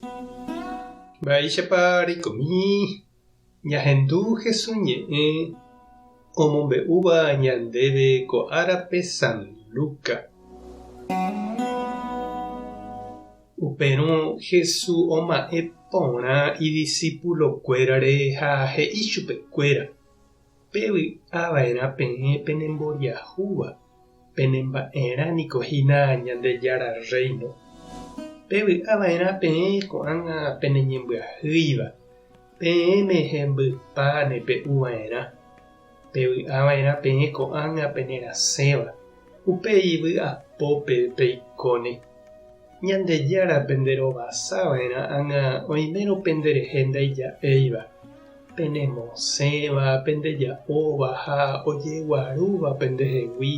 Mba'éichapa reikomi ñahendu Jesús ñe'ẽ omombe'úva ñandéve ko árape San Luca. Upérõ Jesús oma'ẽ porã idiscípulokuérare ha he'i chupekuéra: pevy'ava'erã peẽ penemboriahúva, penemba'érãniko hína Ñandejára reino. Pevy'ava'erã peẽ ko'ág̃a peneñembyahýiva, peẽme hembypa nepe'uva'erã. Pevy'ava'erã peẽ ko'ág̃a penerasẽva, upéi vy'apópe peikóne. Ñandejára penderovasava'erã ág̃a oimérõ penderehe ndaija'éiva, penemosẽva, pendeja'óva ha ojeguarúva pendehegui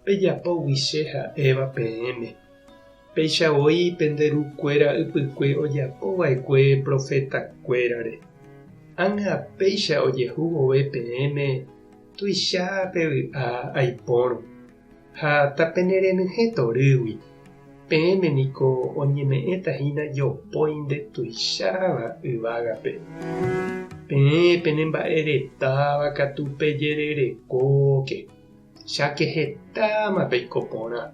pejapógui che ha'éva peẽme. Peichavoi penderukuéra ypykue ojapova'ekue profetakuérare. Ág̃a péicha ojehu vove peẽme tuicha pevy'a aipórõ. Ha tapenerenyhẽ torýgui, peẽme niko oñeme'ẽtahína jopói nde tuicháva yvágape. Peẽ penemba'eretáva katu pejererekóke, cháke hetáma peiko porã.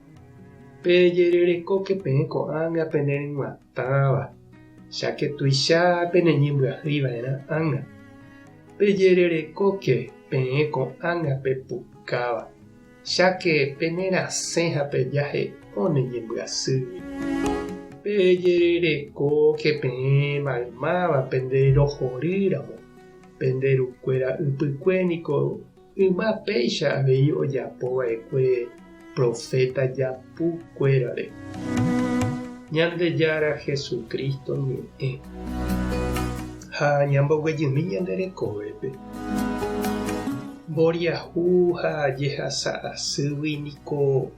Pejererekóke peẽ ko'ág̃a peneryguatáva, cháke tuicha peneñembyahýiva'erã ág̃a. Pejererekóke peẽ ko'ág̃a pepukáva, cháke penerasẽ ha pejahe'õ neñembyasýgui. Pejererekóke peẽ maymáva penderohorýramo, penderukuéra ypykue niko yma péicha avei ojapova'ekue profeta japukuérare. Ñandejára Jesukristo ñe'ẽ ha ñamboguejymi ñande rekovépe. Mboriahu ha jehasa asýgui niko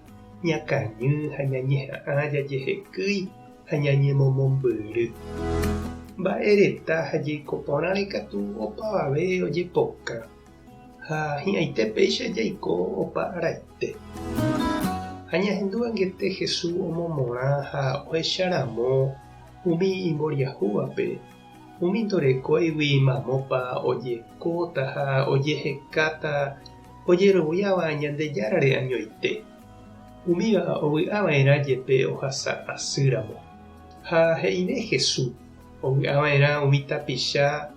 ñakañy ha ñañeha'ã jajehekýi ha ñañemomombyry. Mba'ereta ha jaiko porãre katu opavave ojepoka ha hi'ãite péicha jaiko opa araite. Ha ñahendu angete Jesús omomorã ha ohecharamo umi imboriahúvape, umi ndorekóigui mamópa ojekóta ha ojehekáta ojeroviáva Ñandejárare añoite. Umíva ovy'ava'erã jepe ohasa asýramo. Ha he'ire Jesús ovy'ava'erã umi tapicha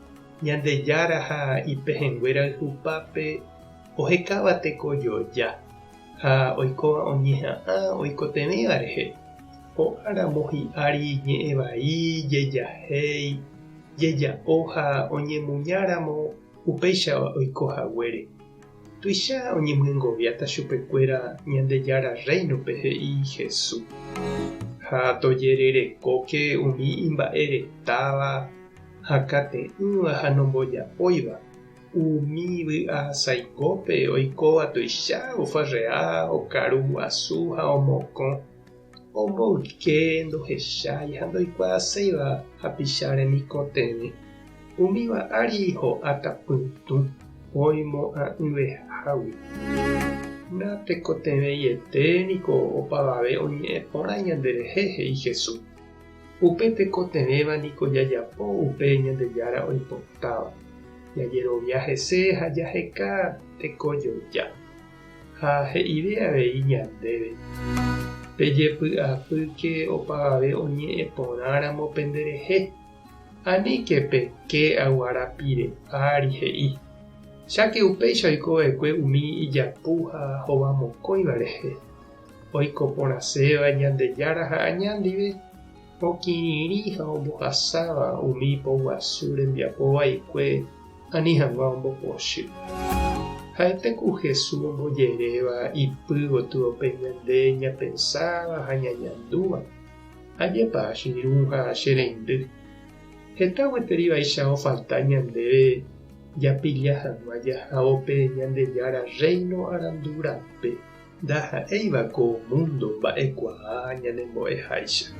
Ñandejára ha ipehenguéra yhupápe ohekáva tekojoja ha oikóva oñeha'ã oikotevẽva rehe. O'áramo hi'ári ñe'ẽ vai jejahéi, jeja'o ha oñemuñáramo upéicháva oikohaguére. Tuicha oñemyengoviáta chupekuéra Ñandejára reinope he'i Jesús. Ha tojererekóke umi imba'eretáva ha kate'ỹva ha nomboja'óiva. Umi vy'asaikópe oikóva tuicha ofarrea, okaru asu ha omokõ. Omboyke ndohechái ha ndoikuaaséiva hapicháre mikotevẽ. Umíva ári ho'áta pytũ oimo'ã'ỹvehágui. Natekotevẽiete niko opavave oñe'ẽ porã ñanderehe he'i Jesús. Upe tekotevẽva niko jajapo upe Ñandejára oipotáva. Jajerovia hese ha jaheka tekojoja. Ha he'ive avei ñandéve. Pejepy'apyke opavave oñe'ẽ porãramo penderehe. Aníke peke aguarapire ári he'i. Cháke upéicha oikova'ekue umi ijapu ha hovamokõiva rehe. Oikoporãséva Ñandejára ha añandive okirirĩ ha ombohasáva umi poguasu rembiapo vaikue ani hag̃ua ombopochy. Ha'etéku Jesús ombojeréva ipy gotyope ñande ñapensáva ha ñañandúva. Ajépa chiru ha chereindy. Heta gueterivaicha ofalta ñandéve japilla hag̃ua jahávope Ñandejára reino arandurápe. Ndaha'éiva ko mundo mba'ekuaa ñanembo'eháicha.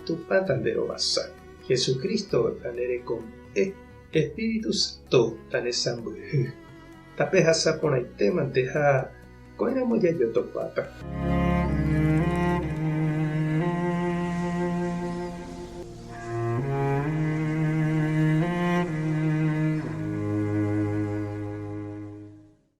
Tupã tanderovasa. Jesucristo tanderekome'ẽ. Espíritu Santo tanesãmbyhy. Tapehasa porãitémante ha ko'ẽramo jajotopáta.